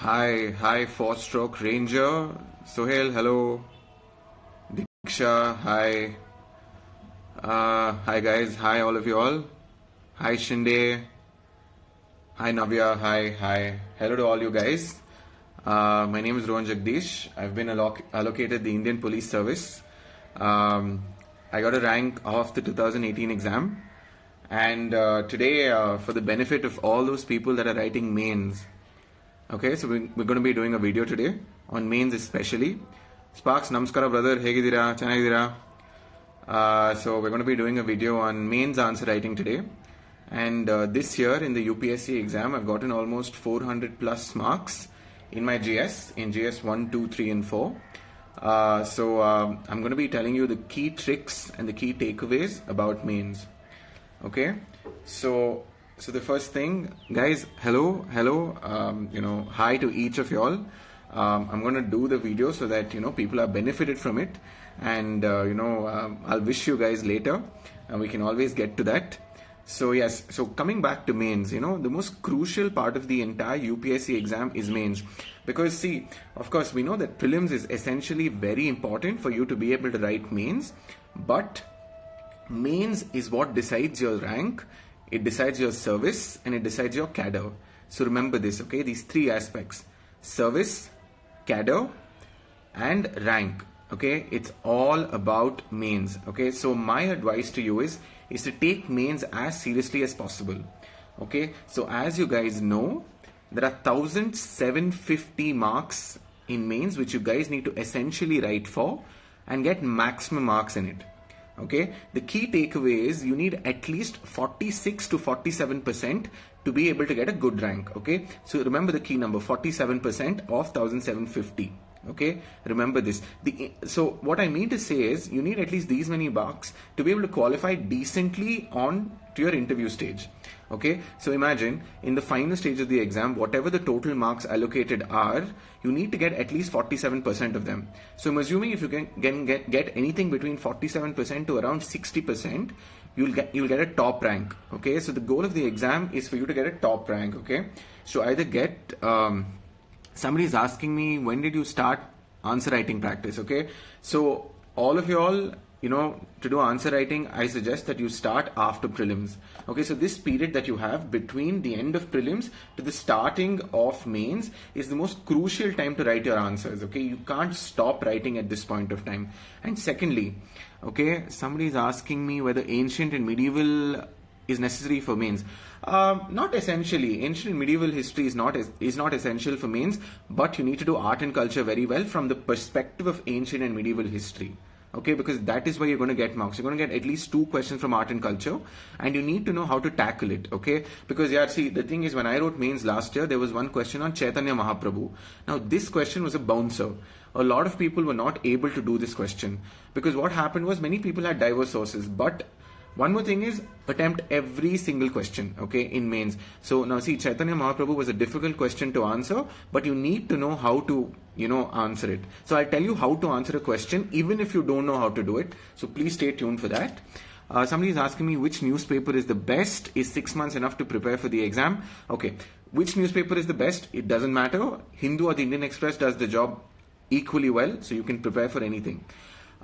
Hi, four-stroke Ranger. Sohail, hello. Diksha, hi. Hi guys, hi all of you all. Hi Shinde, hi Navya, hi. Hello to all you guys. My name is Rohan Jagadeesh. I've been allocated the Indian Police Service. I got a rank of the 2018 exam. And today, for the benefit of all those people that are writing mains, okay, so we're going to be doing a video today on mains especially. Sparks, namaskara brother, hegidira, chennagidira. So we're going to be doing a video on mains answer writing today. And this year in the UPSC exam, I've gotten almost 400 plus marks in my GS, in GS 1, 2, 3 and 4. I'm going to be telling you the key tricks and the key takeaways about mains. Okay, so the first thing, guys, hello, hi to each of y'all. I'm going to do the video so that people are benefited from it, and I'll wish you guys later, and we can always get to that. So yes, so coming back to mains, the most crucial part of the entire UPSC exam is mains, because see, of course, we know that prelims is essentially very important for you to be able to write mains, but mains is what decides your rank, it decides your service, and it decides your cadre. So remember this, okay? These three aspects: service, cadre, and rank. Okay, it's all about mains. Okay, so my advice to you is to take mains as seriously as possible. Okay, so as you guys know, there are 1750 marks in mains which you guys need to essentially write for and get maximum marks in it. Okay, the key takeaway is you need at least 46 to 47% to be able to get a good rank. Okay, so remember the key number, 47% of 1750. Okay, remember this. So what I mean to say is you need at least these many marks to be able to qualify decently on to your interview stage. Okay, so imagine in the final stage of the exam, whatever the total marks allocated are, you need to get at least 47% of them. So I'm assuming if you can get anything between 47% to around 60%, you'll get a top rank. Okay, so the goal of the exam is for you to get a top rank. Okay, so either get somebody is asking me, when did you start answer writing practice? Okay, so all of you all, to do answer writing, I suggest that you start after prelims. Okay, so this period that you have between the end of prelims to the starting of mains is the most crucial time to write your answers. Okay, you can't stop writing at this point of time. And secondly, okay, somebody is asking me whether ancient and medieval is necessary for mains. Not essentially. Ancient and medieval history is not essential for mains, but you need to do art and culture very well from the perspective of ancient and medieval history. Okay, because that is where you're going to get marks. You're going to get at least 2 questions from art and culture, and you need to know how to tackle it. Okay, because see, the thing is, when I wrote mains last year, there was one question on Chaitanya Mahaprabhu. Now this question was a bouncer. A lot of people were not able to do this question because what happened was many people had diverse sources, but one more thing is attempt every single question, okay, in mains. So now see, Chaitanya Mahaprabhu was a difficult question to answer, but you need to know how to, answer it. So I'll tell you how to answer a question even if you don't know how to do it. So please stay tuned for that. Somebody is asking me which newspaper is the best. Is 6 months enough to prepare for the exam? Okay, which newspaper is the best? It doesn't matter. Hindu or the Indian Express does the job equally well, so you can prepare for anything.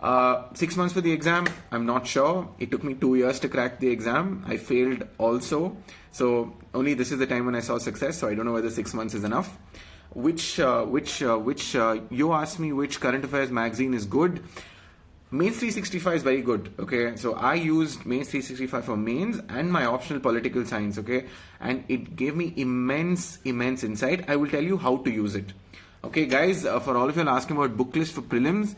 6 months for the exam, I'm not sure. It took me 2 years to crack the exam. I failed also. So only this is the time when I saw success. So I don't know whether 6 months is enough. You asked me which current affairs magazine is good. Mains 365 is very good. Okay, so I used Mains 365 for mains and my optional political science. Okay, and it gave me immense insight. I will tell you how to use it. Okay, guys, for all of you asking about book list for prelims,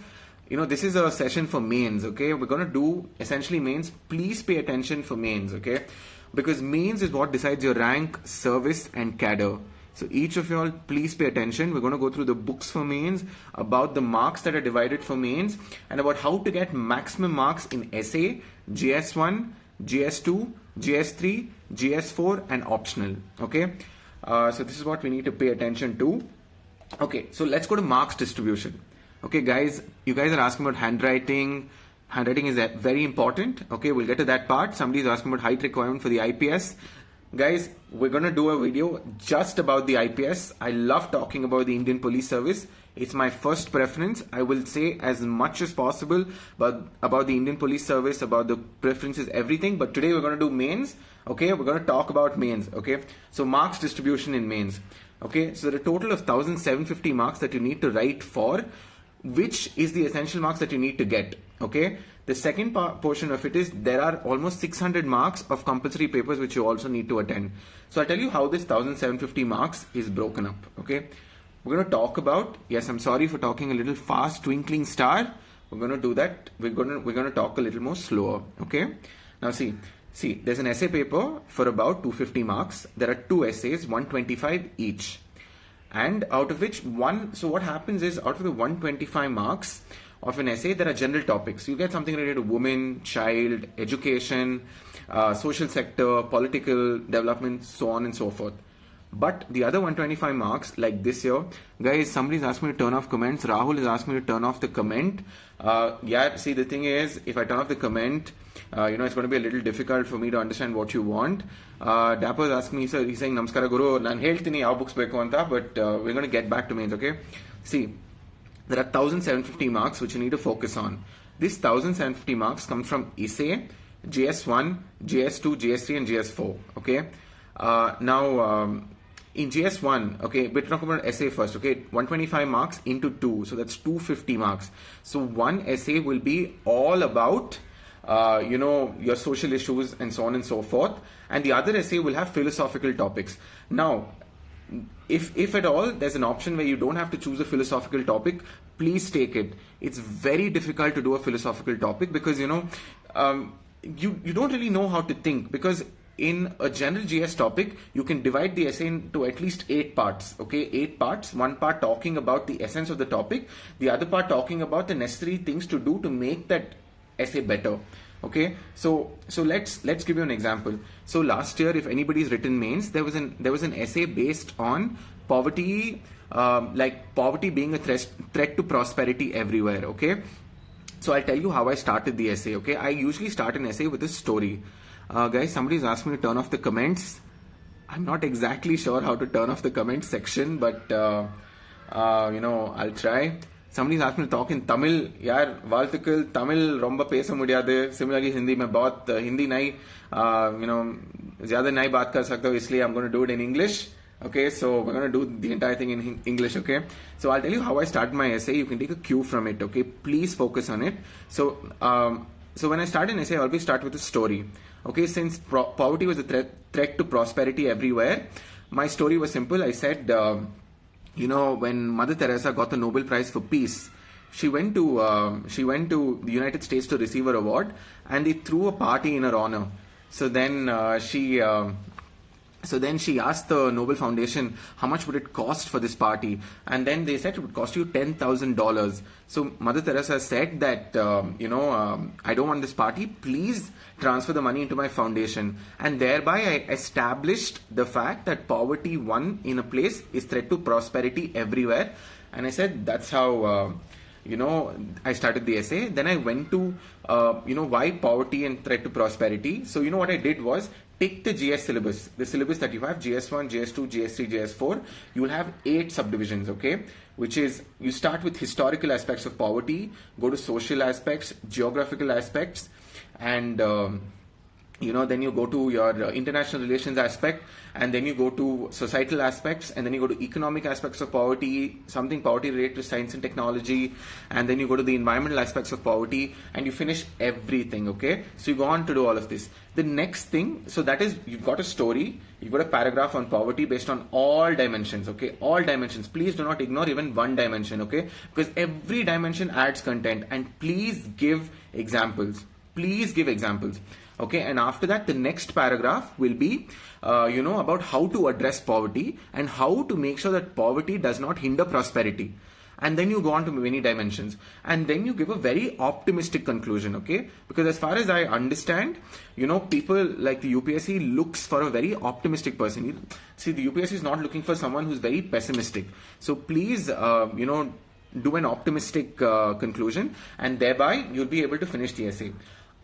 this is a session for mains, okay? We're going to do essentially mains. Please pay attention for mains, okay? Because mains is what decides your rank, service, and cadre. So each of y'all, please pay attention. We're going to go through the books for mains, about the marks that are divided for mains, and about how to get maximum marks in essay, GS1, GS2, GS3, GS4, and optional, okay? So this is what we need to pay attention to. Okay, so let's go to marks distribution. Okay, guys, you guys are asking about handwriting. Handwriting is very important. Okay, we'll get to that part. Somebody is asking about height requirement for the IPS. Guys, we're going to do a video just about the IPS. I love talking about the Indian Police Service. It's my first preference. I will say as much as possible about the Indian Police Service, about the preferences, everything. But today we're going to do mains. Okay, we're going to talk about mains. Okay, so marks distribution in mains. Okay, so there are a total of 1,750 marks that you need to write for, which is the essential marks that you need to get. Okay, the second portion of it is there are almost 600 marks of compulsory papers which you also need to attend. So I'll tell you how this 1,750 marks is broken up. Okay, we're going to talk about, yes, I'm sorry for talking a little fast, twinkling star. We're going to do that. We're going to talk a little more slower. Okay, now see, there's an essay paper for about 250 marks. There are two essays, 125 each. And out of which so what happens is, out of the 125 marks of an essay, there are general topics. You get something related to women, child, education, social sector, political development, so on and so forth. But the other 125 marks, like this year, guys, somebody's asked me to turn off comments. Rahul has asked me to turn off the comment. Yeah, see, the thing is, if I turn off the comment, it's going to be a little difficult for me to understand what you want. Dapper is asking me, sir, he's saying, Namaskara Guru, nan heltini yav books beku anta, but we're going to get back to mains, okay? See, there are 1,750 marks which you need to focus on. This 1,750 marks come from essay, GS1, GS2, GS3 and GS4, okay? In GS1, okay, we're talking about essay first, okay, 125 marks into 2, so that's 250 marks. So one essay will be all about, your social issues and so on and so forth, and the other essay will have philosophical topics. Now, if at all there's an option where you don't have to choose a philosophical topic, please take it. It's very difficult to do a philosophical topic because, you don't really know how to think, because in a general GS topic, you can divide the essay into at least 8 parts, okay? 8 parts, one part talking about the essence of the topic, the other part talking about the necessary things to do to make that essay better, okay? So let's give you an example. So last year, if anybody's written mains, there was an essay based on poverty, like poverty being a threat to prosperity everywhere, okay? So I'll tell you how I started the essay, okay? I usually start an essay with a story. Guys, somebody's asked me to turn off the comments. I'm not exactly sure how to turn off the comment section, but I'll try. Somebody's asked me to talk in Tamil. Yaar, Valthukal, Tamil romba pesa mudiyade. Similarly, Hindi mein bahut Hindi nahi, zyada nahi baat kar sakta hu, isliye I'm going to do it in English. Okay, so we're going to do the entire thing in English, okay? So I'll tell you how I start my essay. You can take a cue from it, okay? Please focus on it. So when I start an essay, I always start with a story. Okay, since poverty was a threat to prosperity everywhere, my story was simple. I said, when Mother Teresa got the Nobel Prize for Peace, she went to the United States to receive her award, and they threw a party in her honor. So then she asked the Nobel Foundation how much would it cost for this party, and then they said it would cost you $10,000. So Mother Teresa said that I don't want this party. Please transfer the money into my foundation, and thereby I established the fact that poverty, one in a place, is threat to prosperity everywhere. And I said that's how I started the essay. Then I went to why poverty and threat to prosperity. So what I did was, take the GS syllabus, the syllabus that you have, GS1, GS2, GS3, GS4, you will have 8 subdivisions, okay? Which is, you start with historical aspects of poverty, go to social aspects, geographical aspects, and then you go to your international relations aspect, and then you go to societal aspects, and then you go to economic aspects of poverty, something poverty related to science and technology, and then you go to the environmental aspects of poverty, and you finish everything, okay? So you go on to do all of this. The next thing, so that is, you've got a story, you've got a paragraph on poverty based on all dimensions, okay? All dimensions. Please do not ignore even one dimension, okay? Because every dimension adds content, and please give examples. Please give examples. Okay, and after that, the next paragraph will be, about how to address poverty and how to make sure that poverty does not hinder prosperity. And then you go on to many dimensions. And then you give a very optimistic conclusion, okay? Because as far as I understand, people like the UPSC looks for a very optimistic person. See, the UPSC is not looking for someone who's very pessimistic. So please, do an optimistic conclusion, and thereby you'll be able to finish the essay.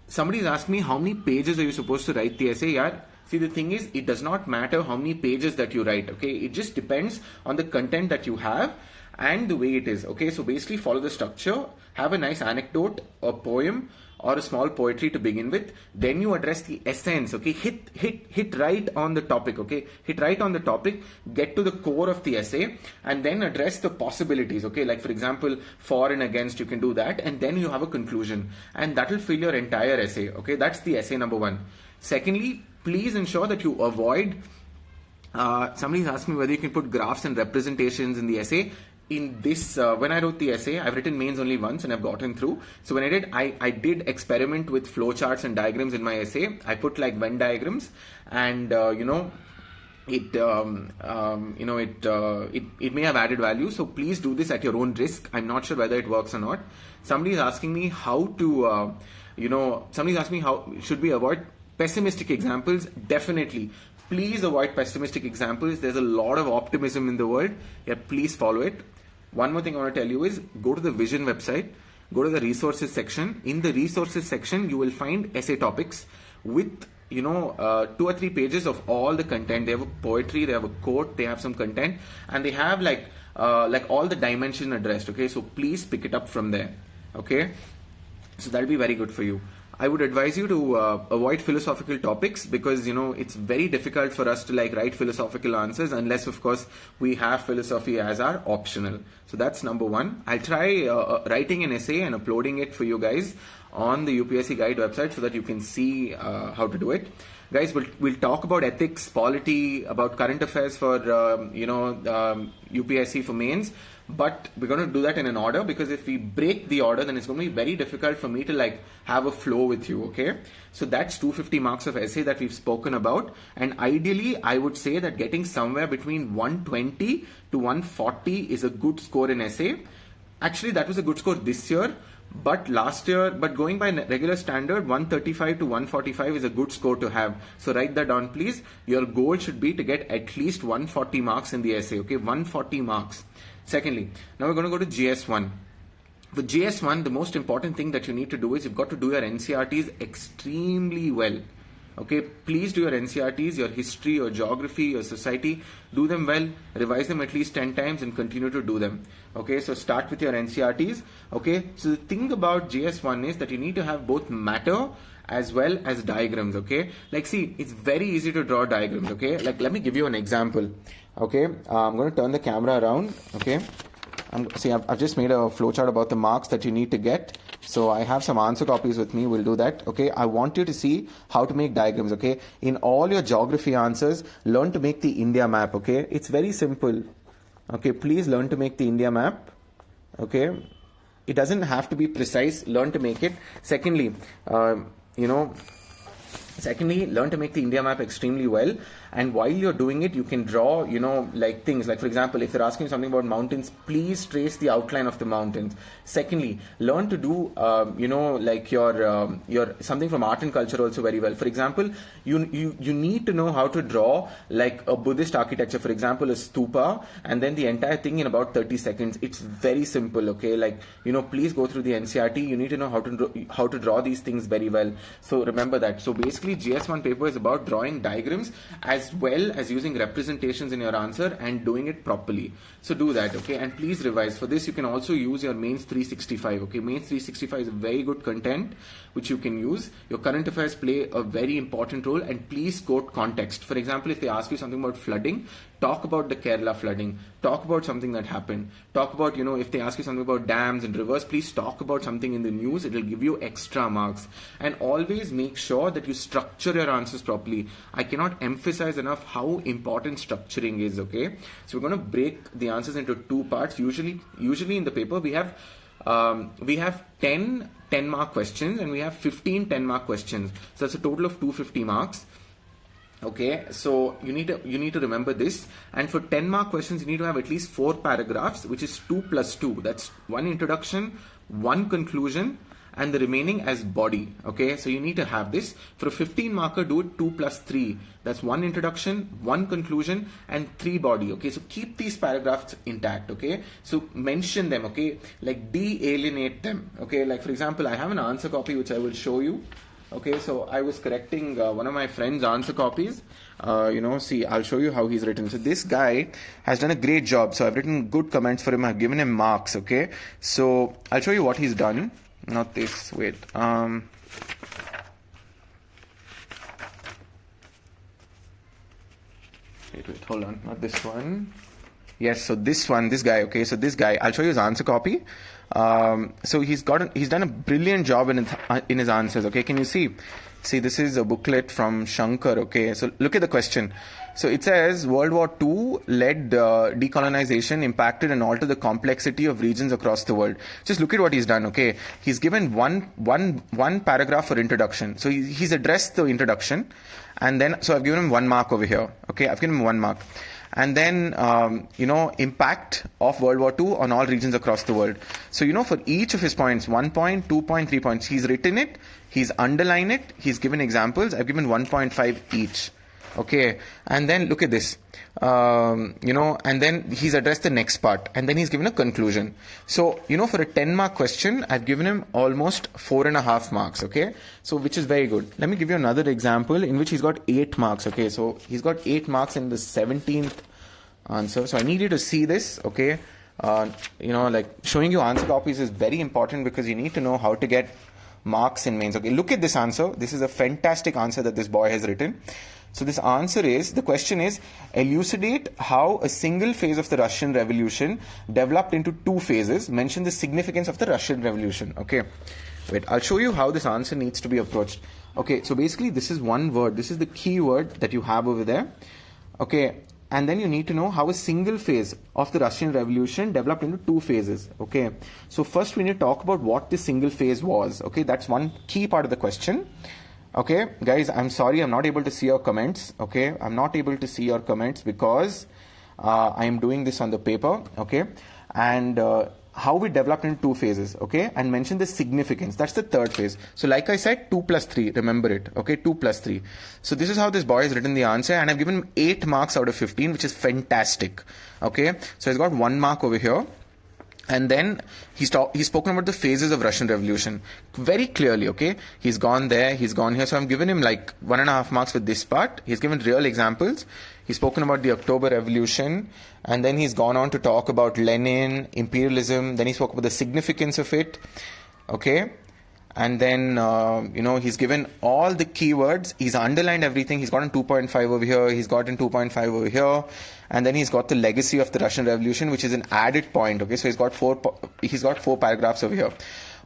Somebody's asked me, how many pages are you supposed to write the essay? Yeah, See, the thing is, it does not matter how many pages that you write, okay? It just depends on the content that you have and the way it is, okay? So basically follow the structure, have a nice anecdote, a poem, or a small poetry to begin with. Then you address the essence, okay? Hit right on the topic, okay? Hit right on the topic, get to the core of the essay, and then address the possibilities, okay? Like for example, for and against, you can do that, and then you have a conclusion, and that will fill your entire essay, okay? That's the essay number one. Secondly, please ensure that you avoid, somebody's asked me whether you can put graphs and representations in the essay. In this, when I wrote the essay, I've written mains only once and I've gotten through. So when I did experiment with flowcharts and diagrams in my essay. I put like Venn diagrams, and it may have added value. So please do this at your own risk. I'm not sure whether it works or not. Somebody is asking me how to, somebody's asking me how should we avoid pessimistic examples. Definitely. Please avoid pessimistic examples. There's a lot of optimism in the world. Yeah, please follow it. One more thing I want to tell you is go to the Vision website, go to the resources section. In the resources section, you will find essay topics with 2 or 3 pages of all the content. They have a poetry, they have a quote, they have some content, and they have like all the dimension addressed. Okay, so please pick it up from there. Okay, so that'll be very good for you. I would advise you to avoid philosophical topics because it's very difficult for us to write philosophical answers unless of course we have philosophy as our optional. So that's number one. I'll try writing an essay and uploading it for you guys on the UPSC guide website so that you can see how to do it. Guys, we'll talk about ethics, polity, about current affairs for UPSC for mains. But we're going to do that in an order, because if we break the order, then it's going to be very difficult for me to have a flow with you, okay? So that's 250 marks of essay that we've spoken about. And ideally, I would say that getting somewhere between 120 to 140 is a good score in essay. Actually, that was a good score this year. But last year, going by regular standard, 135 to 145 is a good score to have. So write that down, please. Your goal should be to get at least 140 marks in the essay, okay? 140 marks. Secondly, now we're going to go to GS1. For GS1, the most important thing that you need to do is you've got to do your NCRTs extremely well. Okay, please do your NCRTs, your history, your geography, your society. Do them well, revise them at least 10 times and continue to do them. Okay, so start with your NCRTs. Okay, so the thing about GS1 is that you need to have both matter as well as diagrams. Okay, see, it's very easy to draw diagrams. Okay, let me give you an example. Okay, I'm going to turn the camera around. Okay, I've just made a flowchart about the marks that you need to get. So I have some answer copies with me. We'll do that. Okay, I want you to see how to make diagrams. Okay, in all your geography answers, learn to make the India map. Okay, it's very simple. Okay, please learn to make the India map. Okay, it doesn't have to be precise. Learn to make it. Secondly, learn to make the India map extremely well. And while you're doing it, you can draw, things like, for example, if they're asking something about mountains, please trace the outline of the mountains. Secondly, learn to do, your something from art and culture also very well. For example, you need to know how to draw a Buddhist architecture, for example, a stupa, and then the entire thing in about 30 seconds. It's very simple, okay? Please go through the NCRT. You need to know how to draw these things very well. So remember that. So basically, GS1 paper is about drawing diagrams as well as using representations in your answer and doing it properly. So do that, okay? And please revise. For this, you can also use your mains 365, okay? Mains 365 is a very good content which you can use. Your current affairs play a very important role, and please quote context. For example, if they ask you something about flooding, talk about the Kerala flooding. Talk about something that happened. Talk about, if they ask you something about dams and rivers, please talk about something in the news. It will give you extra marks. And always make sure that you structure your answers properly. I cannot emphasize enough how important structuring is, okay? So we're going to break the answers into 2 parts. Usually in the paper we have 10 10-mark questions and we have 15 10-mark questions. So that's a total of 250 marks. Okay, so you need to remember this. And for 10-mark questions, you need to have at least 4 paragraphs, which is 2 plus 2. That's 1 introduction, 1 conclusion, and the remaining as body. Okay, so you need to have this. For a 15-marker, do it 2 plus 3. That's 1 introduction, 1 conclusion, and 3 body. Okay, so keep these paragraphs intact. Okay, so mention them. Okay, de-alienate them. Okay, for example, I have an answer copy which I will show you. Okay, so I was correcting one of my friend's answer copies. See, I'll show you how he's written. So this guy has done a great job. So I've written good comments for him. I've given him marks. Okay, so I'll show you what he's done. Not this. Wait. Wait. Hold on. Not this one. Yes. So this one. This guy. Okay. So this guy. I'll show you his answer copy. So he's done a brilliant job in his answers. Okay, can you see? See, this is a booklet from Shankar. Okay, so look at the question. So it says World War II led decolonization, impacted and altered the complexity of regions across the world. Just look at what he's done. Okay, he's given one paragraph for introduction. So he's addressed the introduction, and then so I've given him 1 mark over here. Okay, I've given him 1 mark. And then, impact of World War II on all regions across the world. So, for each of his points, 1 point, 2 point, 3 points, he's written it, he's underlined it, he's given examples, I've given 1.5 each. Okay, and then look at this, and then he's addressed the next part, and then he's given a conclusion. So, for a 10-mark question, I've given him almost 4.5 marks, okay, so which is very good. Let me give you another example in which he's got 8 marks, okay, so he's got 8 marks in the 17th answer. So I need you to see this, okay, showing you answer copies is very important because you need to know how to get marks in mains. Okay, look at this answer. This is a fantastic answer that this boy has written. So this answer is, the question is, elucidate how a single phase of the Russian Revolution developed into 2 phases. Mention the significance of the Russian Revolution. Okay, wait, I'll show you how this answer needs to be approached. Okay, so basically this is one word. This is the key word that you have over there. Okay, and then you need to know how a single phase of the Russian Revolution developed into 2 phases. Okay, so first we need to talk about what this single phase was. Okay, that's one key part of the question. Okay, guys, I'm sorry, I'm not able to see your comments. Okay, I'm not able to see your comments because I am doing this on the paper. Okay, and how we developed into 2 phases. Okay, and mention the significance. That's the 3rd phase. So like I said, 2 plus 3, remember it. Okay, 2 plus 3. So this is how this boy has written the answer, and I've given him 8 marks out of 15, which is fantastic. Okay, so he's got 1 mark over here. And then he's spoken about the phases of Russian Revolution very clearly. Okay, he's gone there, he's gone here. So I'm given him like 1.5 marks for this part. He's given real examples. He's spoken about the October Revolution, and then he's gone on to talk about Lenin, imperialism. Then he spoke about the significance of it. Okay, and then he's given all the keywords. He's underlined everything. He's gotten 2.5 over here. He's gotten 2.5 over here. And then he's got the legacy of the Russian Revolution, which is an added point. Okay, so he's got 4 paragraphs over here.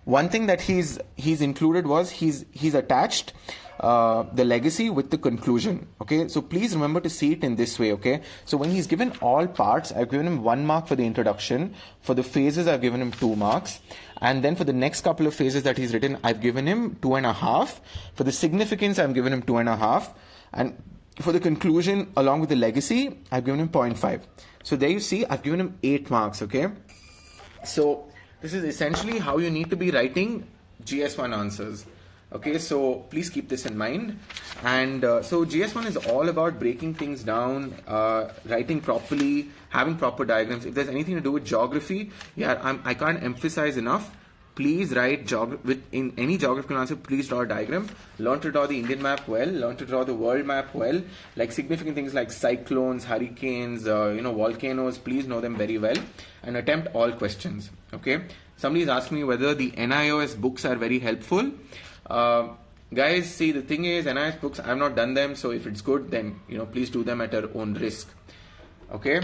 One thing that he's included was he's attached the legacy with the conclusion. Okay, so please remember to see it in this way. Okay, so when he's given all parts, I've given him 1 mark for the introduction. For the phases, I've given him 2 marks. And then for the next couple of phases that he's written, I've given him 2.5. For the significance, I've given him 2.5. And for the conclusion, along with the legacy, I've given him 0.5. So there you see, I've given him 8 marks, okay? So this is essentially how you need to be writing GS1 answers. Okay, so please keep this in mind. And so GS1 is all about breaking things down, writing properly, having proper diagrams. If there's anything to do with geography, I can't emphasize enough. Please write in any geographical answer, please draw a diagram. Learn to draw the Indian map well. Learn to draw the world map well. Like significant things like cyclones, hurricanes, volcanoes. Please know them very well and attempt all questions. Okay. Somebody is asking me whether the NIOS books are very helpful. Guys, see, the thing is, NIOS books, I've not done them. So if it's good, then please do them at your own risk. Okay.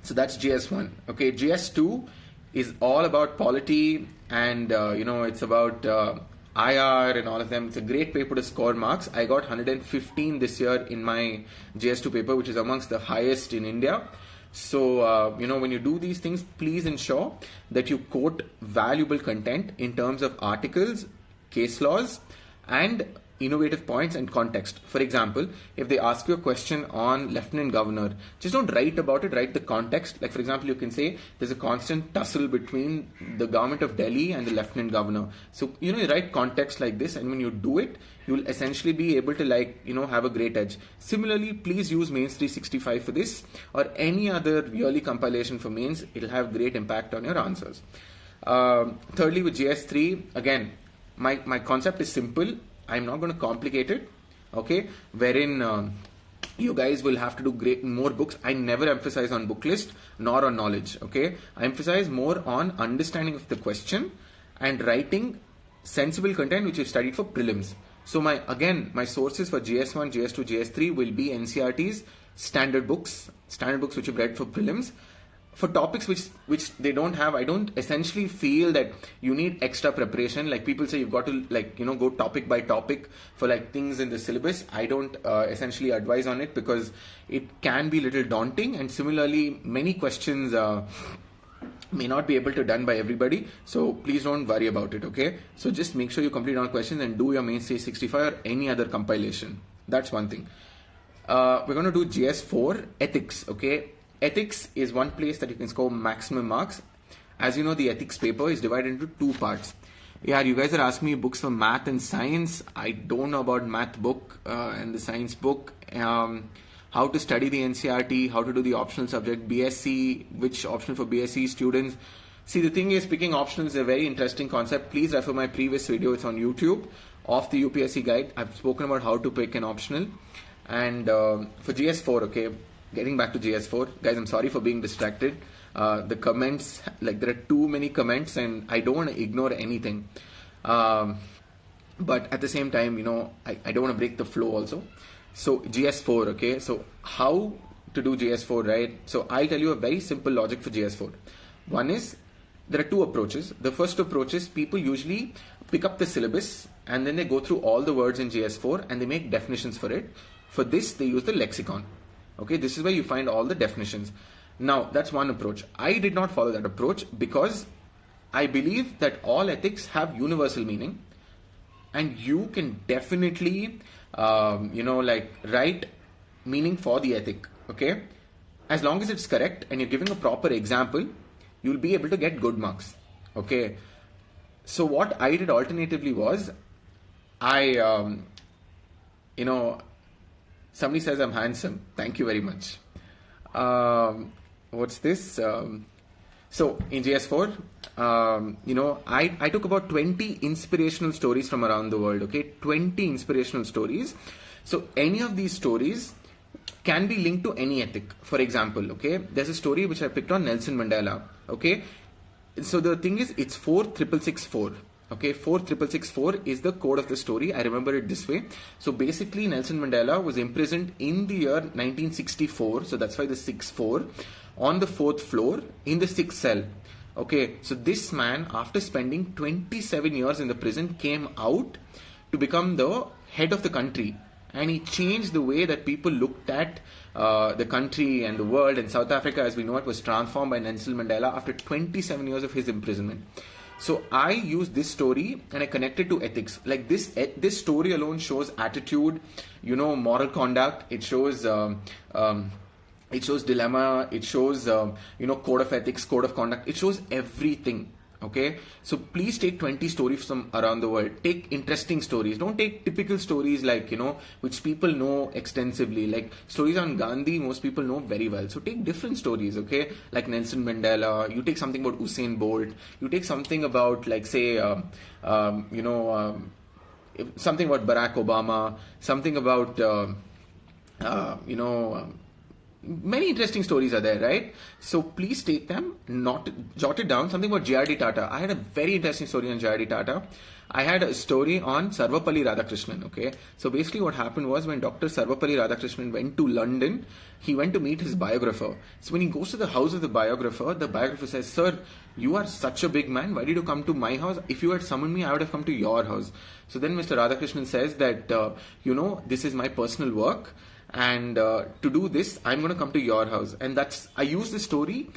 So that's GS1. Okay. GS2 is all about polity and it's about IR and all of them. It's a great paper to score marks. I got 115 this year in my GS2 paper, which is amongst the highest in India. So when you do these things, please ensure that you quote valuable content in terms of articles, case laws, and innovative points and context. For example, if they ask you a question on Lieutenant Governor, just don't write about it, write the context. Like for example, you can say there's a constant tussle between the government of Delhi and the Lieutenant Governor. So, you write context like this, and when you do it, you'll essentially be able to have a great edge. Similarly, please use Mains 365 for this or any other yearly compilation for mains. It'll have great impact on your answers. Thirdly, with GS3, again, my concept is simple. I'm not going to complicate it, okay, wherein you guys will have to do more books. I never emphasize on book list nor on knowledge, okay. I emphasize more on understanding of the question and writing sensible content which you studied for prelims. So my sources for GS1, GS2, GS3 will be NCERT's standard books which you've read for prelims. For topics which they don't have, I don't essentially feel that you need extra preparation. Like people say, you've got to go topic by topic for like things in the syllabus. I don't essentially advise on it because it can be a little daunting, and similarly many questions may not be able to done by everybody. So please don't worry about it, okay? So just make sure you complete all questions and do your main stage 65 or any other compilation. That's one thing. We're going to do GS4 ethics, okay? Ethics is one place that you can score maximum marks. As you know, the ethics paper is divided into two parts. Yeah, you guys are asking me books for math and science. I don't know about math book and the science book. How to study the NCERT, how to do the optional subject, BSc, which optional for BSc students. See, the thing is, picking optional is a very interesting concept. Please refer my previous video. It's on YouTube of the UPSC guide. I've spoken about how to pick an optional. And for GS4, okay, getting back to GS4, guys, I'm sorry for being distracted. The comments, like there are too many comments and I don't want to ignore anything. But at the same time, I don't want to break the flow also. So GS4, okay, so how to do GS4, right? So I'll tell you a very simple logic for GS4. One is, there are two approaches. The first approach is people usually pick up the syllabus and then they go through all the words in GS4 and they make definitions for it. For this, they use the lexicon. Okay, this is where you find all the definitions. Now, that's one approach. I did not follow that approach because I believe that all ethics have universal meaning, and you can definitely, write meaning for the ethic, okay? As long as it's correct and you're giving a proper example, you'll be able to get good marks, okay? So what I did alternatively was, somebody says I'm handsome. Thank you very much. What's this? So in GS4, I took about 20 inspirational stories from around the world, okay? 20 inspirational stories. So any of these stories can be linked to any ethic. For example, okay, there's a story which I picked on Nelson Mandela, okay? So the thing is, it's 46664. Okay, 46664 is the code of the story. I remember it this way. So basically, Nelson Mandela was imprisoned in the year 1964. So that's why the 64 on the 4th floor in the 6th cell. Okay, so this man, after spending 27 years in the prison, came out to become the head of the country. And he changed the way that people looked at the country and the world. And South Africa, as we know it, was transformed by Nelson Mandela after 27 years of his imprisonment. So I use this story and I connect it to ethics. Like this story alone shows attitude, moral conduct. It shows dilemma. It shows code of ethics, code of conduct. It shows everything. Okay, so please take 20 stories from around the world. Take interesting stories. Don't take typical stories like, which people know extensively. Like stories on Gandhi, most people know very well. So take different stories, okay? Like Nelson Mandela. You take something about Usain Bolt. You take something about, like, say, something about Barack Obama. Something about, many interesting stories are there, right? So please take them, jot it down. Something about J.R.D. Tata. I had a very interesting story on J.R.D. Tata. I had a story on Sarvapalli Radhakrishnan, okay? So basically what happened was, when Dr. Sarvapalli Radhakrishnan went to London, he went to meet his biographer. So when he goes to the house of the biographer says, "Sir, you are such a big man. Why did you come to my house? If you had summoned me, I would have come to your house." So then Mr. Radhakrishnan says that, this is my personal work. And to do this, I'm going to come to your house. And I use this story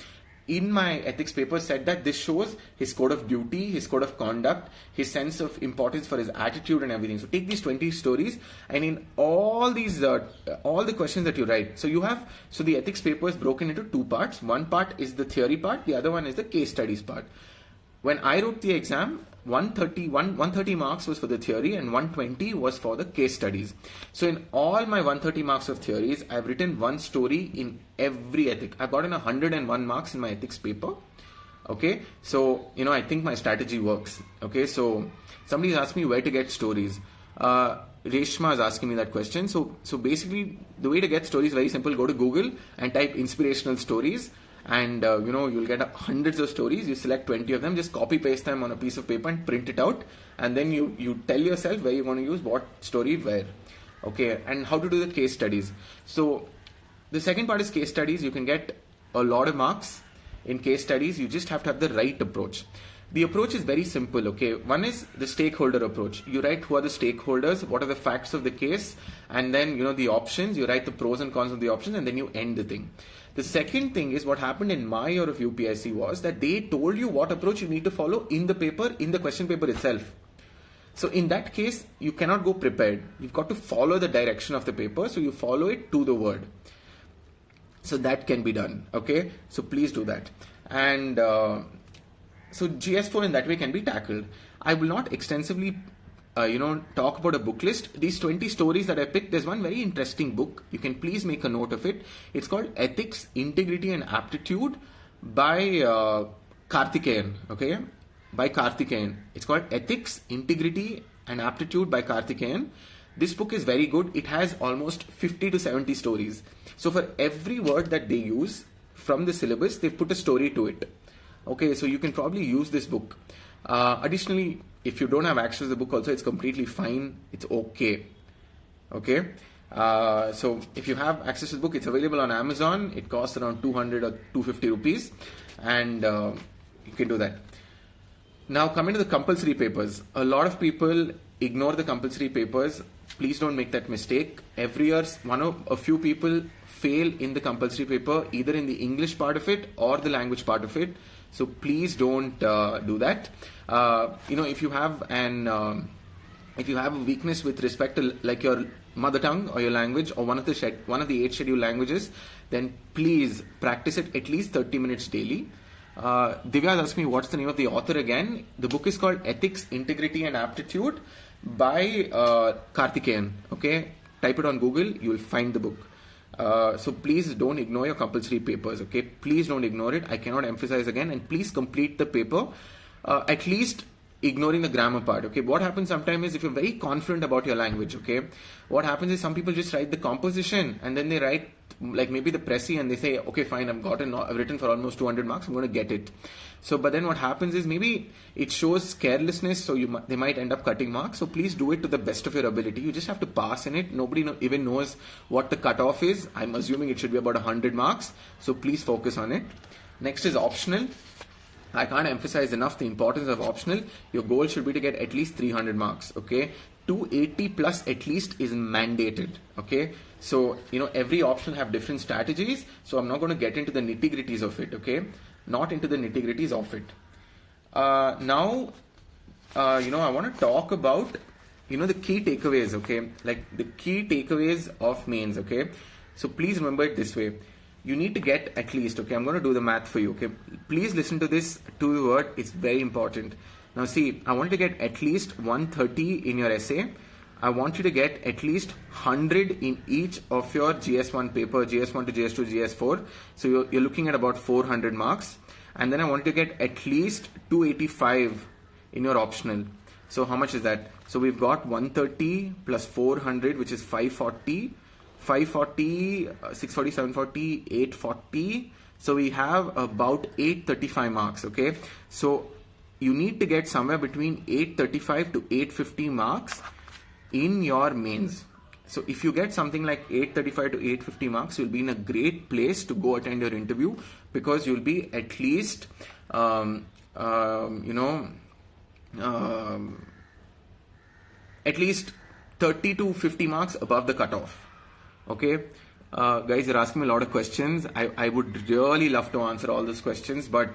in my ethics paper, said that this shows his code of duty, his code of conduct, his sense of importance for his attitude and everything. So take these 20 stories, and in all these, all the questions that you write. So the ethics paper is broken into two parts. One part is the theory part. The other one is the case studies part. When I wrote the exam, 130 marks was for the theory and 120 was for the case studies. So in all my 130 marks of theories, I've written one story in every ethic. I've gotten 101 marks in my ethics paper. Okay, so I think my strategy works. Okay, so somebody's asked me where to get stories. Reshma is asking me that question. So basically, the way to get stories is very simple. Go to Google and type inspirational stories, and you'll get hundreds of stories. You select 20 of them, just copy paste them on a piece of paper and print it out, and then you tell yourself where you want to use what story where. Okay, and how to do the case studies. So the second part is case studies. You can get a lot of marks in case studies. You just have to have the right approach. The approach is very simple, okay? One is the stakeholder approach. You write who are the stakeholders, what are the facts of the case, and then, the options. You write the pros and cons of the options, and then you end the thing. The second thing is what happened in my year of UPSC was that they told you what approach you need to follow in the paper, in the question paper itself. So in that case, you cannot go prepared. You've got to follow the direction of the paper, so you follow it to the word. So that can be done, okay? So please do that. And so GS4 in that way can be tackled. I will not extensively, talk about a book list. These 20 stories that I picked, there's one very interesting book. You can please make a note of it. It's called Ethics, Integrity and Aptitude by Karthikeyan, okay? By Karthikeyan. It's called Ethics, Integrity and Aptitude by Karthikeyan. This book is very good. It has almost 50 to 70 stories. So for every word that they use from the syllabus, they've put a story to it. Okay, so you can probably use this book. Additionally, if you don't have access to the book also, it's completely fine. It's okay. Okay. So if you have access to the book, it's available on Amazon. It costs around 200 or 250 rupees. And you can do that. Now coming to the compulsory papers. A lot of people ignore the compulsory papers. Please don't make that mistake. Every year, a few people fail in the compulsory paper, either in the English part of it or the language part of it. So please don't do that. If you have a weakness with respect to like your mother tongue or your language or one of the 8 scheduled languages, then please practice it at least 30 minutes daily. Divya asked me what's the name of the author again. The book is called Ethics, Integrity and Aptitude by Karthikeyan. Okay, type it on Google, you will find the book. So please don't ignore your compulsory papers, okay? Please don't ignore it. I cannot emphasize again. And please complete the paper, at least ignoring the grammar part, okay? What happens sometimes is if you're very confident about your language, okay? What happens is some people just write the composition and then they write like maybe the précis and they say, okay, fine, I've written for almost 200 marks, I'm going to get it. So, but then what happens is maybe it shows carelessness, so they might end up cutting marks. So please do it to the best of your ability. You just have to pass in it. Nobody even knows what the cutoff is. I'm assuming it should be about 100 marks. So please focus on it. Next is optional. I can't emphasize enough the importance of optional. Your goal should be to get at least 300 marks, okay? 280 plus at least is mandated, okay? So, every optional have different strategies. So I'm not going to get into the nitty-gritties of it, okay? Not into the nitty-gritties of it. Now, I want to talk about, the key takeaways, okay? Like the key takeaways of mains, okay? So please remember it this way. You need to get at least, okay? I'm going to do the math for you, okay? Please listen to this to the word. It's very important. Now see, I want you to get at least 130 in your essay. I want you to get at least 100 in each of your GS1 paper, GS1 to GS2, GS4. So you're looking at about 400 marks. And then I want you to get at least 285 in your optional. So how much is that? So we've got 130 plus 400, which is 540. 540, 640, 740, 840. So we have about 835 marks, okay? So you need to get somewhere between 835 to 850 marks in your mains. So if you get something like 835 to 850 marks, you'll be in a great place to go attend your interview, because you'll be at least, at least 30 to 50 marks above the cutoff. Okay, guys, you're asking me a lot of questions. I would really love to answer all those questions, but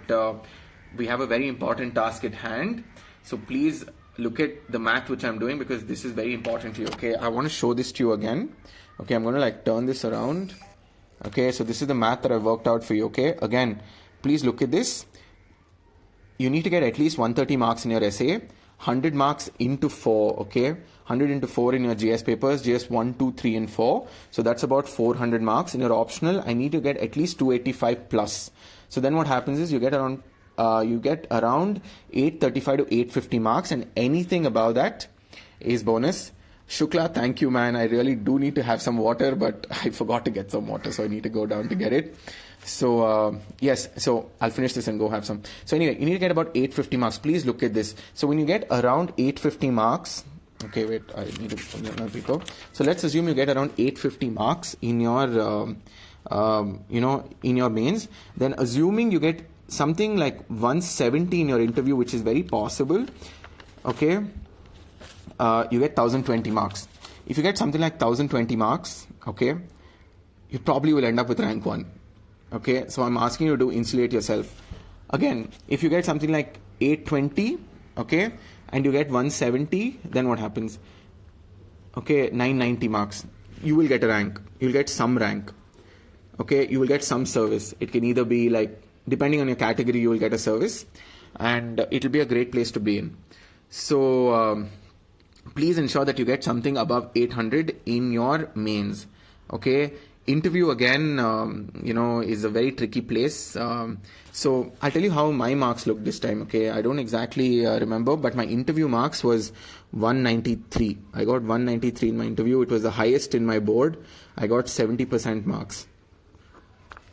we have a very important task at hand. So please look at the math which I'm doing, because this is very important to you. Okay, I want to show this to you again. Okay, I'm going to turn this around. Okay, so this is the math that I worked out for you. Okay, again, please look at this. You need to get at least 130 marks in your essay. 100 marks into 4, okay? 100 into 4 in your GS papers, GS 1, 2, 3 and 4. So that's about 400 marks. In your optional, I need to get at least 285 plus. So then what happens is you get around 835 to 850 marks, and anything above that is bonus. Shukla, thank you, man. I really do need to have some water, but I forgot to get some water, so I need to go down to get it. So, yes, so I'll finish this and go have some. So anyway, you need to get about 850 marks. Please look at this. So when you get around 850 marks, okay, wait, I need to put another paper. So let's assume you get around 850 marks in your, in your mains. Then assuming you get something like 170 in your interview, which is very possible, okay, you get 1020 marks. If you get something like 1020 marks, okay, you probably will end up with rank 1. Okay, so I'm asking you to insulate yourself. Again, if you get something like 820, okay, and you get 170, then what happens? Okay, 990 marks. You will get a rank. You'll get some rank. Okay, you will get some service. It can either be like, depending on your category, you will get a service, and it'll be a great place to be in. So, please ensure that you get something above 800 in your mains. Okay, interview again, is a very tricky place. So I'll tell you how my marks looked this time. Okay, I don't exactly remember, but my interview marks was 193. I got 193 in my interview. It was the highest in my board. I got 70% marks.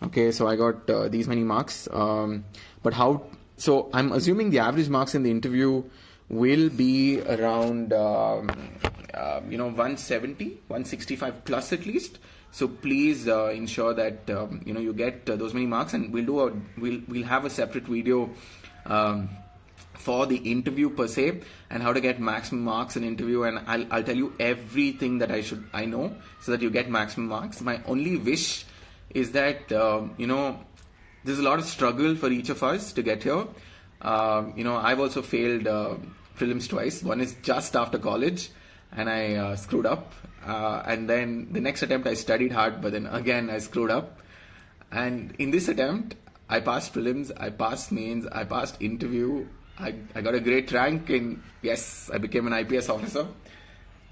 Okay, so I got these many marks. But how? So I'm assuming the average marks in the interview will be around 170, 165 plus at least. So please ensure that you get those many marks, and we'll have a separate video for the interview per se, and how to get maximum marks in interview, and I'll tell you everything that I know so that you get maximum marks. My only wish is that there's a lot of struggle for each of us to get here. I've also failed prelims twice. One is just after college, and I screwed up. And then the next attempt I studied hard, but then again I screwed up. And in this attempt, I passed prelims, I passed mains, I passed interview. I got a great rank in, yes, I became an IPS officer.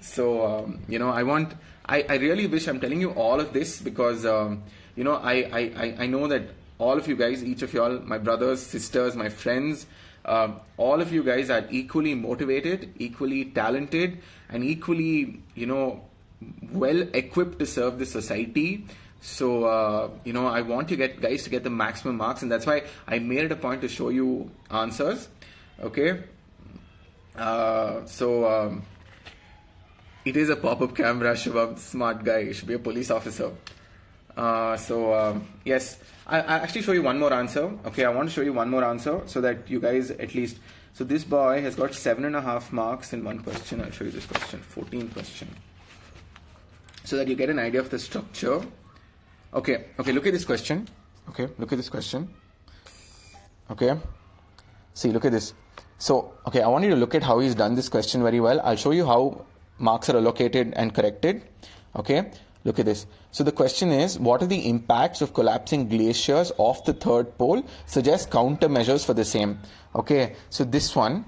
So, I really wish I'm telling you all of this because, I know that all of you guys, each of y'all, my brothers, sisters, my friends, all of you guys are equally motivated, equally talented, and equally, well equipped to serve the society. So, I want you guys to get the maximum marks, and that's why I made it a point to show you answers. Okay. It is a pop-up camera, Shubham, smart guy. You should be a police officer. Yes, I actually show you one more answer. Okay, I want to show you one more answer so that you guys at least. So this boy has got 7.5 marks in one question. I'll show you this question, 14th question, so that you get an idea of the structure. Okay, look at this question. Okay, look at this question. Okay, see, look at this. So, okay, I want you to look at how he's done this question very well. I'll show you how marks are allocated and corrected. Okay, look at this. So the question is, what are the impacts of collapsing glaciers off the third pole? Suggest countermeasures for the same. Okay, so this one,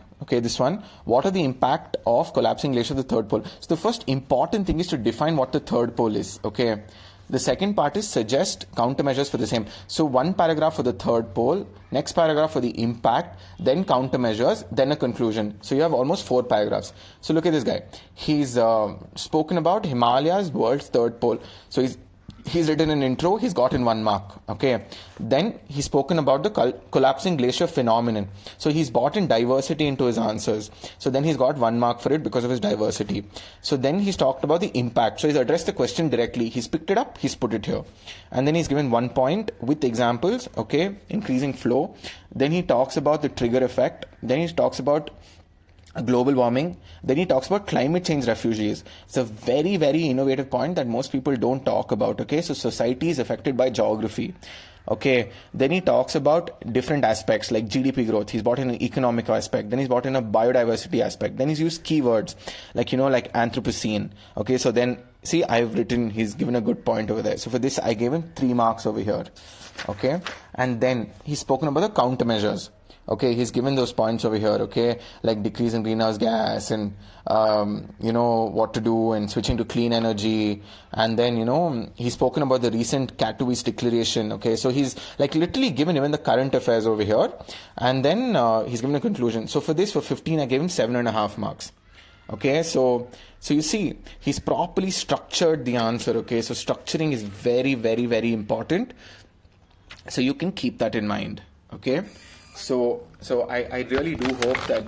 what are the impact of collapsing glaciers of the third pole? So the first important thing is to define what the third pole is. Okay. The second part is suggest countermeasures for the same. So one paragraph for the third pole, next paragraph for the impact, then countermeasures, then a conclusion. So you have almost 4 paragraphs. So look at this guy. He's spoken about Himalayas, world's third pole. So he's written an intro, he's gotten 1 mark. Okay. Then he's spoken about the collapsing glacier phenomenon. So he's brought in diversity into his answers. So then he's got 1 mark for it because of his diversity. So then he's talked about the impact. So he's addressed the question directly. He's picked it up, he's put it here. And then he's given 1 point with examples. Okay. Increasing flow. Then he talks about the trigger effect. Then he talks about global warming. Then he talks about climate change refugees. It's a very, very innovative point that most people don't talk about. Okay, so society is affected by geography. Okay, then he talks about different aspects like GDP growth. He's brought in an economic aspect. Then he's brought in a biodiversity aspect. Then he's used keywords like Anthropocene. Okay, so then see, he's given a good point over there. So for this, I gave him 3 marks over here. Okay, and then he's spoken about the countermeasures. Okay, he's given those points over here, okay, like decrease in greenhouse gas and, what to do and switching to clean energy. And then, he's spoken about the recent Katowice declaration, okay. So he's like literally given even the current affairs over here. And then he's given a conclusion. So for 15, I gave him 7.5 marks. Okay, so you see, he's properly structured the answer. Okay, so structuring is very, very, very important. So you can keep that in mind. Okay, so I really do hope that.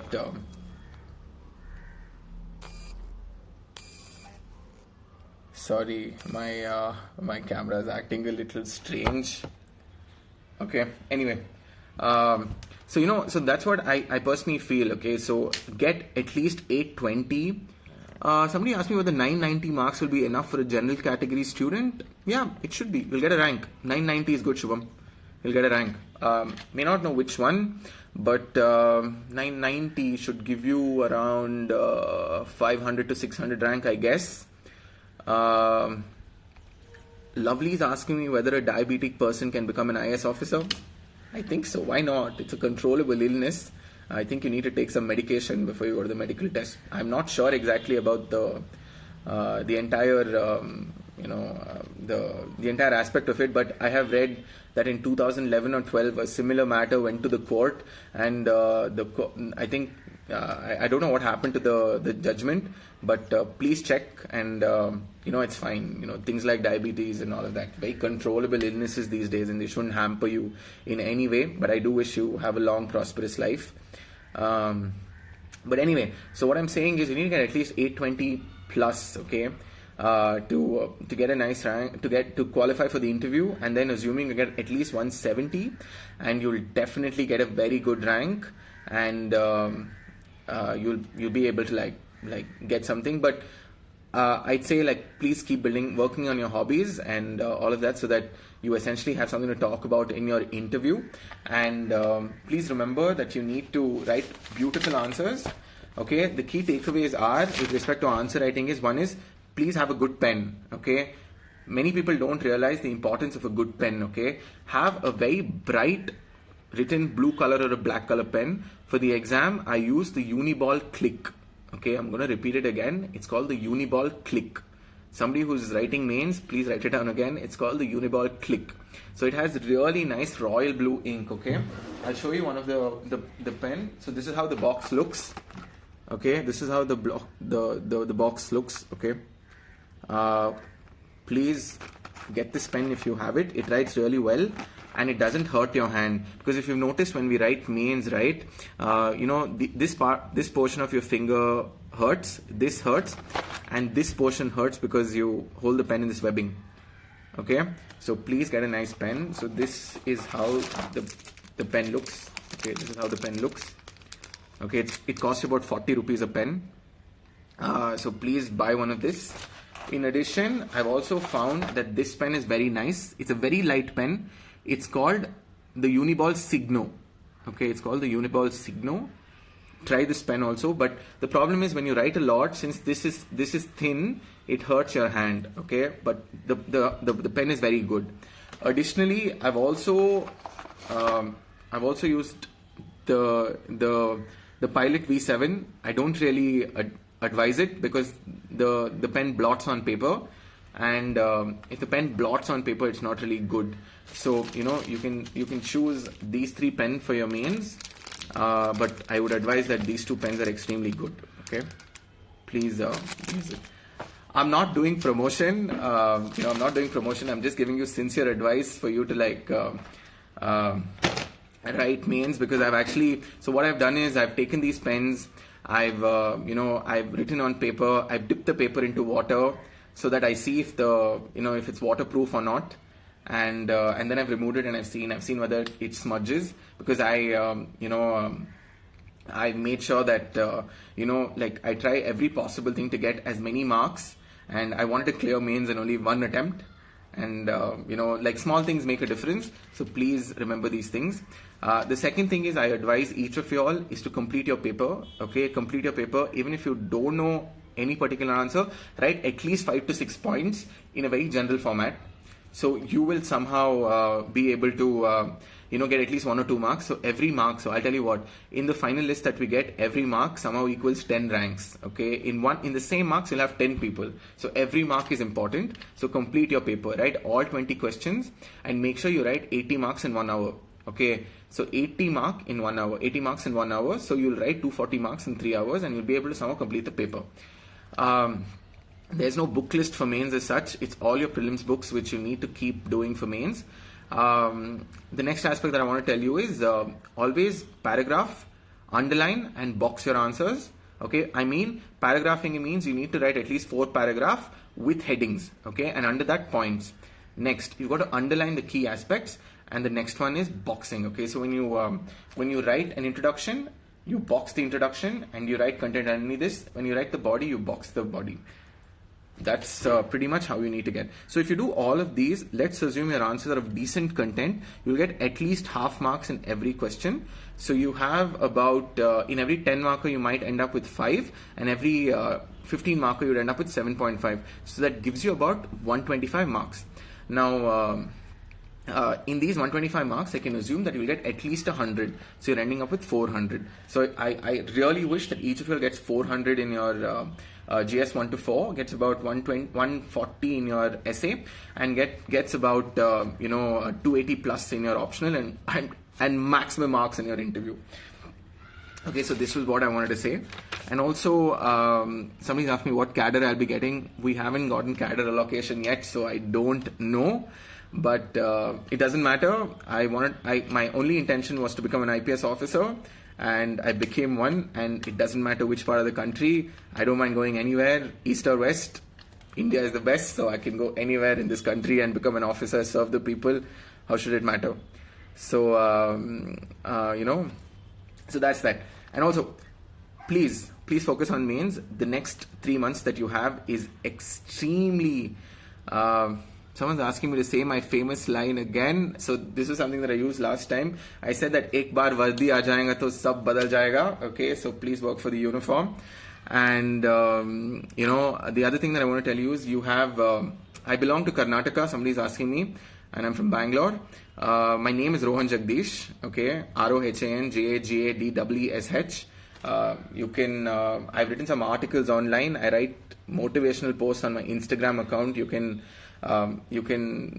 Sorry, my camera is acting a little strange. Okay, anyway, so that's what I personally feel. Okay, so get at least 820. Somebody asked me whether 990 marks will be enough for a general category student. Yeah, it should be. You'll get a rank. 990 is good, Shubham. You'll get a rank. May not know which one, but 990 should give you around 500 to 600 rank, I guess. Lovely is asking me whether a diabetic person can become an IS officer. I think so. Why not? It's a controllable illness. I think you need to take some medication before you go to the medical test. I'm not sure exactly about the entire the entire aspect of it, but I have read that in 2011 or 12 a similar matter went to the court, and I think I don't know what happened to the judgment, but please check, and it's fine. Things like diabetes and all of that, very controllable illnesses these days, and they shouldn't hamper you in any way. But I do wish you have a long, prosperous life. But anyway, so what I'm saying is you need to get at least 820 plus, okay, to get a nice rank, to qualify for the interview, and then assuming you get at least 170, and you'll definitely get a very good rank, and you'll be able to like get something. But I'd say please keep working on your hobbies and all of that, so that you essentially have something to talk about in your interview. And please remember that you need to write beautiful answers. Okay, the key takeaways are with respect to answer writing is, one is, please have a good pen. Okay, many people don't realize the importance of a good pen. Okay, have a very bright written blue color or a black color pen. For the exam, I use the Uniball Click. Okay, I'm going to repeat it again. It's called the Uniball Click. Somebody who's writing mains, please write it down again. It's called the Uniball Click. So it has really nice royal blue ink. Okay, I'll show you one of the pen. So this is how the box looks. Okay, this is how the box looks. Okay, please get this pen if you have it. It writes really well, and it doesn't hurt your hand, because if you've noticed, when we write mains, right, this portion of your finger hurts, this hurts, and this portion hurts because you hold the pen in this webbing. Okay, so please get a nice pen. So this is how the pen looks. Okay, this is how the pen looks. Okay, it costs about 40 rupees a pen. So please buy one of this. In addition, I've also found that this pen is very nice. It's a very light pen. It's called the Uniball Signo. Okay, it's called the Uniball Signo. Try this pen also, but the problem is when you write a lot, since this is thin, it hurts your hand. Okay, but the pen is very good. Additionally, I've also used the Pilot V7. I don't really advise it, because the pen blots on paper, and if the pen blots on paper, it's not really good. So you can choose these 3 pens for your mains, but I would advise that these 2 pens are extremely good. Okay, please use it. I'm not doing promotion. I'm not doing promotion. I'm just giving you sincere advice for you to write mains, because so what I've done is I've taken these pens, I've written on paper, I've dipped the paper into water so that I see if if it's waterproof or not, and then I've removed it, and I've seen whether it smudges, because I made sure that I try every possible thing to get as many marks, and I wanted to clear mains in only one attempt. And small things make a difference, so please remember these things. The second thing is, I advise each of you all is to complete your paper. Okay, complete your paper. Even if you don't know any particular answer, write at least 5 to 6 points in a very general format, so you will somehow be able to get at least 1 or 2 marks. So every mark, so I'll tell you what, in the final list that we get, every mark somehow equals 10 ranks. Okay, in the same marks you'll have 10 people, so every mark is important. So complete your paper, write all 20 questions, and make sure you write 80 marks in 1 hour. Okay, so 80 marks in 1 hour. So you'll write 240 marks in 3 hours, and you'll be able to somehow complete the paper. There's no book list for mains as such. It's all your prelims books which you need to keep doing for mains. The next aspect that I want to tell you is always paragraph, underline, and box your answers. Okay, I mean paragraphing means you need to write at least 4 paragraphs with headings. Okay, and under that points. Next, you've got to underline the key aspects, and the next one is boxing. Okay, so when you write an introduction, you box the introduction, and you write content underneath this. When you write the body, you box the body. That's pretty much how you need to get. So if you do all of these, let's assume your answers are of decent content, you'll get at least half marks in every question. So you have about, in every 10 marker you might end up with 5, and every 15 marker you'd end up with 7.5. So that gives you about 125 marks. Now, in these 125 marks, I can assume that you'll get at least 100. So you're ending up with 400. So I really wish that each of you gets 400 in your GS 1 to 4, gets about 140 in your essay, and gets about 280 plus in your optional, and maximum marks in your interview. Okay, so this was what I wanted to say. And also, somebody's asked me what cadre I'll be getting. We haven't gotten cadre allocation yet, so I don't know. But it doesn't matter. My only intention was to become an IPS officer, and I became one. And it doesn't matter which part of the country. I don't mind going anywhere, east or west. India is the best, so I can go anywhere in this country and become an officer, serve the people. How should it matter? So so that's that. And also, please focus on mains. The next 3 months that you have is extremely. Someone's asking me to say my famous line again. So this is something that I used last time. I said that ek baar vardi aa jayega to sab badal jayega. Okay, so please work for the uniform. And the other thing that I want to tell you is you have. I belong to Karnataka. Somebody's asking me, and I'm from Bangalore. My name is Rohan Jagadeesh. Okay, ROHANJAGADEESH. You can. I've written some articles online. I write motivational posts on my Instagram account. You can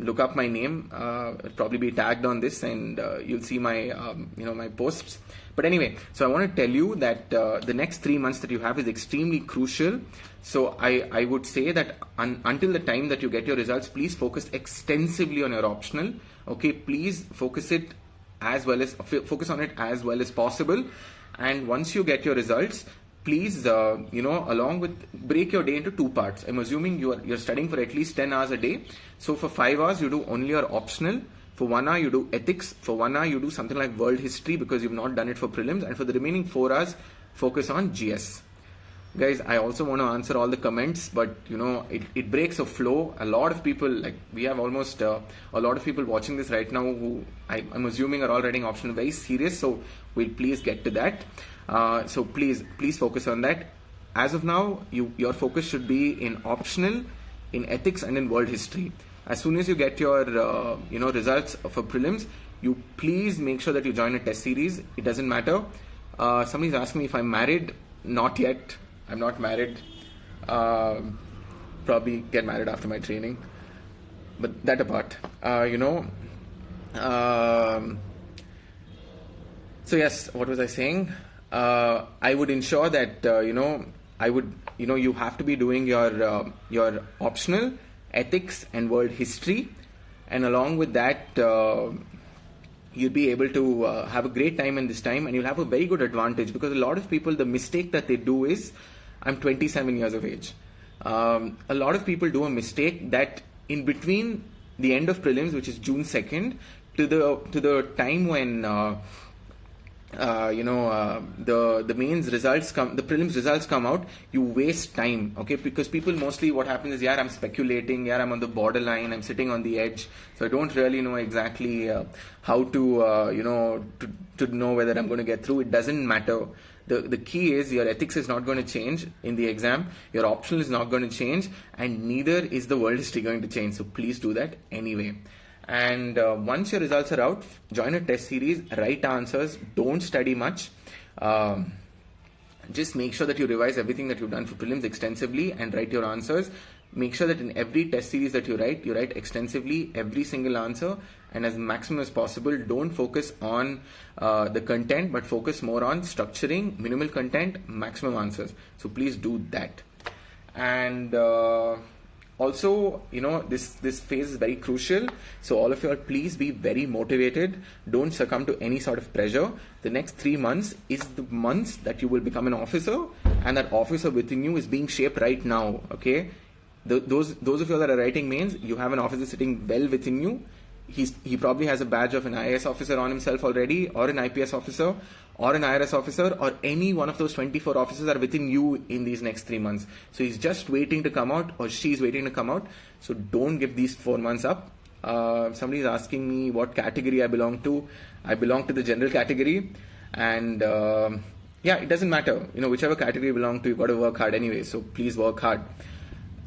look up my name. It'll probably be tagged on this, and you'll see my my posts. But anyway, so I want to tell you that the next 3 months that you have is extremely crucial. So I would say that until the time that you get your results, please focus extensively on your optional. Okay, please focus on it as well as possible. And once you get your results, please, along with, break your day into 2 parts. I'm assuming you're studying for at least 10 hours a day. So for 5 hours, you do only your optional. For 1 hour, you do ethics. For 1 hour, you do something like world history because you've not done it for prelims. And for the remaining 4 hours, focus on GS. Guys, I also want to answer all the comments, but it breaks a flow. A lot of people, we have almost a lot of people watching this right now who I'm assuming are all writing optional very serious. So we'll please get to that. So please focus on that. As of now, your focus should be in optional, in ethics, and in world history. As soon as you get your results for prelims, you please make sure that you join a test series. It doesn't matter. Somebody's asking me if I'm married. Not yet. I'm not married. Probably get married after my training. But that apart, so yes, what was I saying? I would ensure that you have to be doing your optional, ethics, and world history, and along with that, you'll be able to have a great time in this time, and you'll have a very good advantage because a lot of people, the mistake that they do is, I'm 27 years of age. A lot of people do a mistake that in between the end of prelims, which is June 2nd, to the time when the mains results come, the prelims results come out, you waste time, okay? Because people mostly, what happens is, I'm speculating, I'm on the borderline, I'm sitting on the edge, so I don't really know exactly how to know whether I'm going to get through. It doesn't matter. The key is your ethics is not going to change in the exam, your optional is not going to change, and neither is the world history going to change. So please do that anyway. And once your results are out, join a test series, write answers, don't study much. Just make sure that you revise everything that you've done for prelims extensively and write your answers. Make sure that in every test series that you write extensively every single answer, and as maximum as possible. Don't focus on the content, but focus more on structuring, minimal content, maximum answers. So please do that. And also, this phase is very crucial. So all of you all, please be very motivated. Don't succumb to any sort of pressure. The next 3 months is the months that you will become an officer, and that officer within you is being shaped right now. Okay, those of you that are writing mains, you have an officer sitting well within you. He probably has a badge of an IAS officer on himself already, or an IPS officer, or an IRS officer, or any one of those 24 officers are within you in these next 3 months. So he's just waiting to come out, or she's waiting to come out. So don't give these 4 months up. Somebody is asking me what category I belong to. I belong to the general category, and it doesn't matter. Whichever category you belong to, you've got to work hard anyway. So please work hard.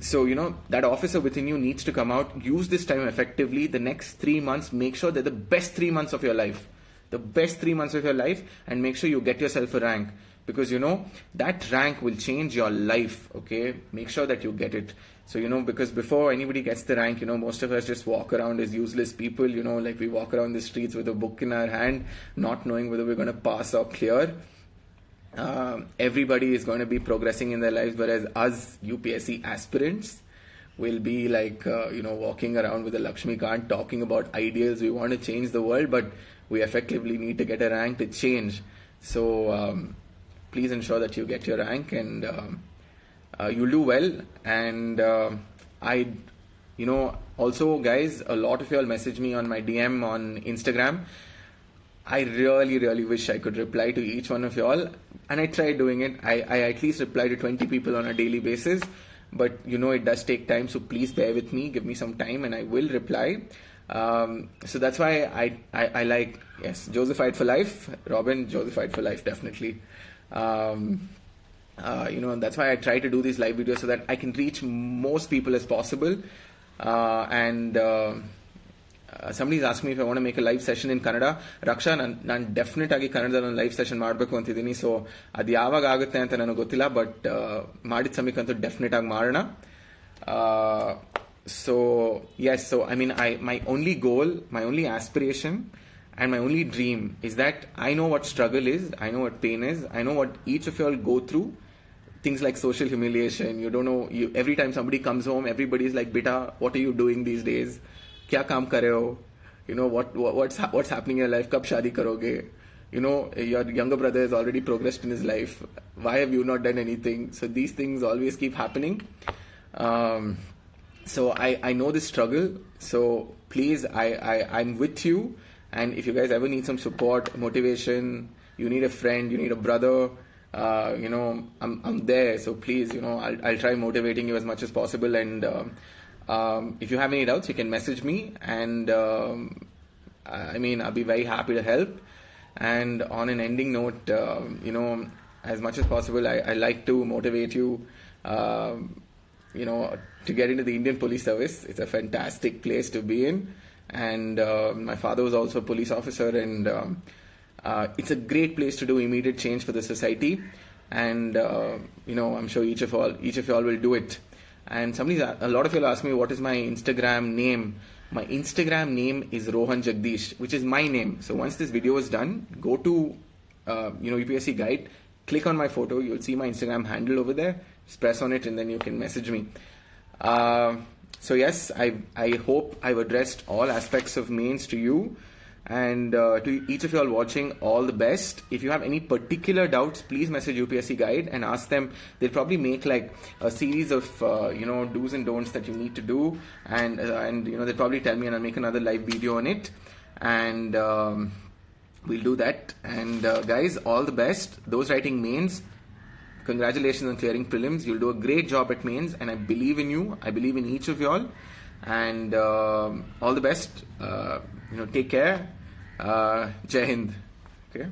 So, that officer within you needs to come out. Use this time effectively. The next 3 months, make sure they're the best 3 months of your life. The best 3 months of your life, and make sure you get yourself a rank. Because, that rank will change your life, okay? Make sure that you get it. So, because before anybody gets the rank, most of us just walk around as useless people, like we walk around the streets with a book in our hand, not knowing whether we're going to pass or clear. Everybody is going to be progressing in their lives, whereas us UPSC aspirants will be like, walking around with a Lakshmi Kant talking about ideals. We want to change the world, but we effectively need to get a rank to change. So please ensure that you get your rank, and you'll do well. And also guys, a lot of you all message me on my DM on Instagram. I really, really wish I could reply to each one of you all, and I try doing it. I at least reply to 20 people on a daily basis, but it does take time, so please bear with me, give me some time, and I will reply. So that's why I like, yes, Josephied for life. Robin, Josephied for life, definitely. That's why I try to do these live videos so that I can reach most people as possible. Somebody's asking me if I want to make a live session in Kannada. Raksha, ನಾನು definite ಆಗಿ ಕನ್ನಡದಲ್ಲಿ ಒಂದು live session ಮಾಡಬೇಕು ಅಂತಿದ್ದೀನಿ. So ಅದು ಯಾವಾಗ ಆಗುತ್ತೆ ಅಂತ ನನಗೆ ಗೊತ್ತಿಲ್ಲ, ಬಟ್ ಮಾಡಿದ ಸಮಯಕ್ಕಂತೂ ಡೆಫಿನೆಟ್ ಆಗಿ ಮಾಡೋಣ. So yes, so my only goal, my only aspiration, and my only dream is that I know what struggle is, I know what pain is, I know what each of you all go through. Things like social humiliation. You don't know. Every time somebody comes home, everybody is like, "Beta, what are you doing these days? Kya kaam kar rahe ho? What's happening in your life? Kab shaadi karoge? Your younger brother has already progressed in his life. Why have you not done anything?" So these things always keep happening. So I know this struggle. So please, I'm with you. And if you guys ever need some support, motivation, you need a friend, you need a brother, I'm there. So please, I'll try motivating you as much as possible. And if you have any doubts, you can message me. And I'll be very happy to help. And on an ending note, as much as possible, I like to motivate you, to get into the Indian police service. It's a fantastic place to be in. And my father was also a police officer, and it's a great place to do immediate change for the society. And I'm sure each of you all will do it. And a lot of you ask me what is my Instagram name. My Instagram name is Rohan Jagadeesh, which is my name. So once this video is done, go to UPSC guide, click on my photo, you'll see my Instagram handle over there. Just press on it, and then you can message me. So yes, I hope I've addressed all aspects of mains to you. And to each of you all watching, all the best. If you have any particular doubts, please message UPSC Guide and ask them. They'll probably make like a series of do's and don'ts that you need to do, and they'll probably tell me, and I'll make another live video on it, and we'll do that. And guys, all the best. Those writing mains, congratulations on clearing prelims. You'll do a great job at mains, and I believe in you. I believe in each of you all. And all the best. Take care. Jai Hind. Okay.